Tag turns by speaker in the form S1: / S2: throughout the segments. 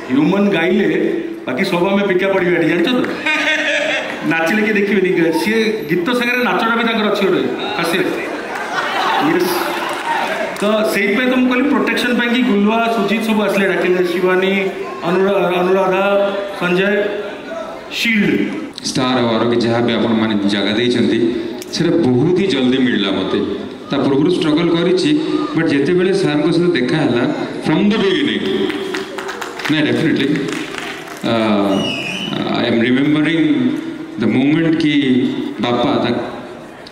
S1: Human गाइले बाकी सब आम पिका पड़ा जान तो नाचिले किए देखिए सी गीत सागर नाचटा भी अच्छी गोटे खासियत तो से तो मुझे कहली प्रोटेक्शन कि गुलुआ सुजीत सब आसले डाकिले Shivani Anuradha Sanjay shield
S2: star award कि जहाँ भी आपण मैंने जगह देते से बहुत ही जल्दी मिलला मत पूर्व स्ट्रगल करी बट जिते बड़े सार सहित देखा है फ्रॉम द बिगिनिंग ना definitely I am remembering the moment कि बापा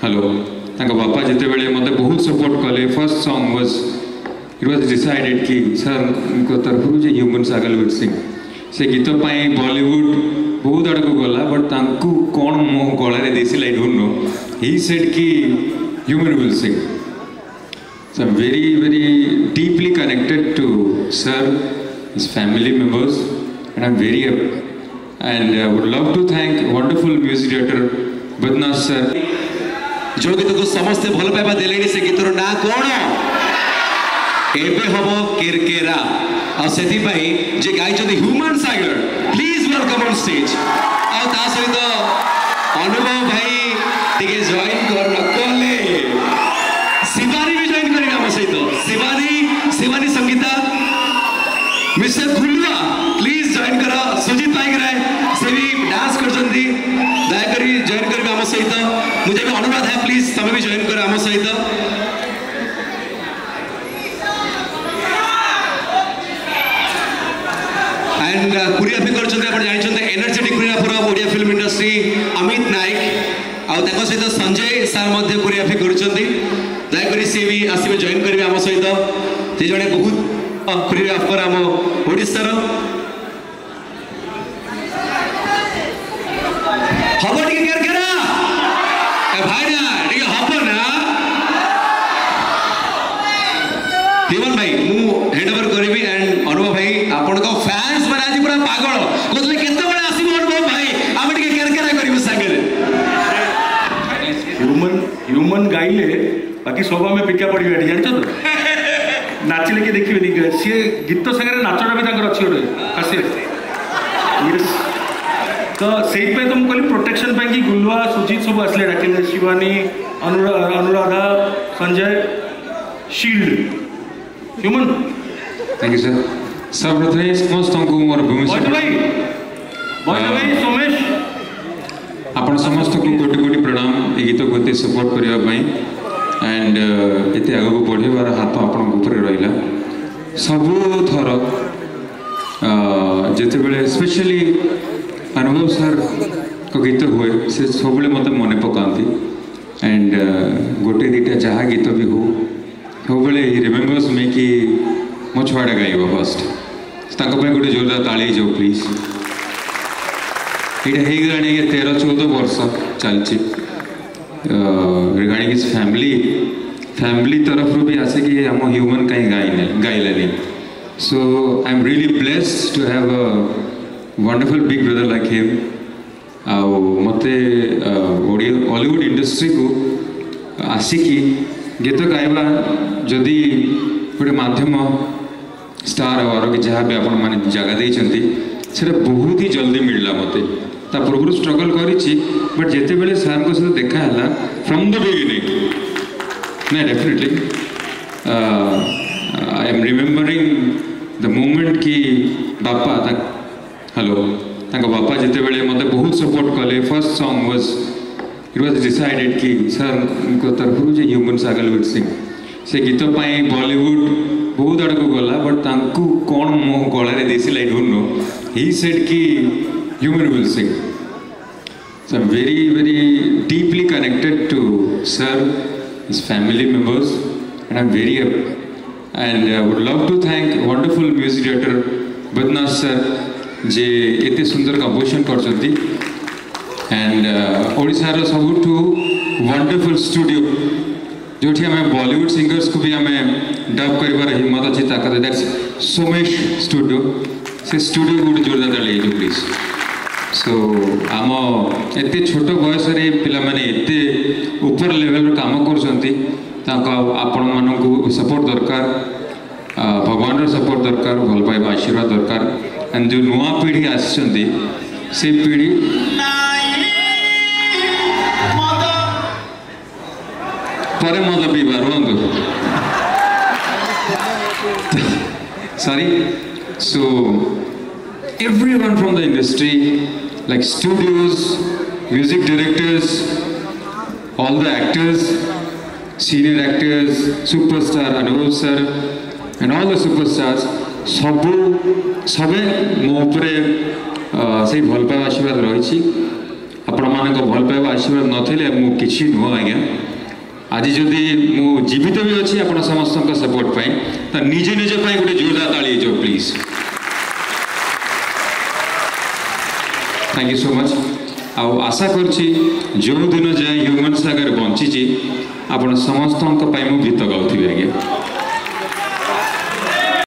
S2: हेलो बापा जिते बड़े मत बहुत सपोर्ट कले first song it was decided कि सर तरफ ह्यूमन सागल विल सिंग से गीत बॉलीवुड बहुत आड़ को गला बट कौन मो गलार देसी I don't know he said कि Human will sing so very very deeply connected to sir his family members and I am very and I would love to thank wonderful music director Badnath sir
S3: जो गीत को समस्त भल पाइबा देले से गीतर ना कोन एबे हबो केरकेरा आ सेति पई जे गाई जदी Human Sagar please welcome on stage आ ता सहित अनुभव भाई टिके जॉइन कर नकले शिवानी भी जॉइन करेगा हम सहित Shivani Sangeeta mister गुलुआ please join करो सुजीत भाई करे से भी डांस करछंती दयाकरी जॉइन करबे हम सहित मुझे भी अनुरोध है प्लीज तमे भी जॉइन करो हम सहित एंड कोरियोग्राफी करछंते आपण जानिछंते energetic choreographer of Odia film industry Amit Nayak आ ताको सहित संजय सर मध्ये कोरियोग्राफी करछंती दयाकरी से भी आसीबे जॉइन करबे हम सहित जे जने बहुत कोरियोग्राफर हम ओडिसा रो हबो टिके केरकेरा ए भाई ना टिके हबो ना देवन भाई मु हैंड ओवर करबी एंड अनुभव भाई आपन को फैंस माने आज पूरा पागल कोतले केते बळे आसीबो अनुभव भाई आमे टिके केरकेरा करबो संगे
S1: ह्यूमन गाइले बाकी सब आम पिका पड़ा जान तो नाचिले किए देखिए सी गीत सागर नाचटा भी अच्छी गोटे खासियत तो से तो मुझे कहली प्रोटेक्शन कि गुलुआ सुजीत सब आसले डाकिले Shivani Anuradha Sanjay shield Human
S2: thank you sir सर्वप्रथम समस्त को मोर
S1: भाई सोमेश
S2: आपण समस्त को कोटि कोटि प्रणाम ए गीत को एते सपोर्ट करबा एंड एते आगो बढ़ेबार हाथ आपण ऊपर रहिला सबु थर जेते बेले स्पेशली अनुभव सर को गीत हुए से सब मत मन पकाती एंड गोटे दीटा जहाँ गीत भी हो सब ही रिमेम्बर्स मी कि मो छुआटा गाइब फर्स्ट गोटे जोरदार ताली जाओ प्लीज ये हो गला 13-14 वर्ष चलती रिगार्डिंग इज फैमिली तरफ भी आसे कि आम ह्यूमन कहीं गाइलानी so I am really blessed to have a wonderful big brother like him आउ मते हॉलीवुड इंडस्ट्री को आसिकी गीत गाइबा जदि गोटे माध्यम स्टार अवार्ड कि जहाँ भी आपण मैंने जगह देते से बहुत ही जल्दी मिलला मत पूर्व स्ट्रगल करी बट जिते बड़े सार सहित देखा है फ्रॉम द बिगिनिंग ना definitely I am remembering the moment कि बापा हेलो बापा जिते बड़े मत बहुत सपोर्ट कले first song it was decided कि सर तरफ ह्यूमन सागल विल सिंग से गीत बॉलीवुड बहुत आड़ को गला बट कौन मो गलार देसी I don't know he said कि Human will sing so very very deeply connected to sir his family members and I am very and I would love to thank wonderful music director Badnath sir जे एते सुंदर composition करछंती and ओडिसार सबुठू wonderful studio जो आम Bollywood singers को भी आम डब कर हिम्मत अच्छी ताकत दैट्स सोमेश स्टूडियो से स्टूडियो गोटे जोरदार ताली प्लीज सो आम एत छोट बयस पे ऊपर लेवल काम आपण मानक सपोर्ट दरकार भगवान सपोर्ट दरकार भल पाइबा आशीर्वाद दरकार एंड जो नुआ पीढ़ी आसी से पीढ़ी पर मद पीवा रुहतु sorry. So everyone from the industry, like studios, music directors, all the actors, senior actors, superstar Anuv sir, and all the superstars, सबे मो उपरे से भल पाइबा आशीर्वाद रही आपण मान भल पाइबा आशीर्वाद नथिले मु किछि नुह आज्ञा आज जदि मु जीवित भी अच्छी आप समस्त सपोर्ट पाई तो निजे निजे पाई गोटे जोरदार ताली जो please thank you so much आशा करछि जो दिन जाए ह्यूमन सागर बंची आपण समस्त गीत गाउथि आज्ञा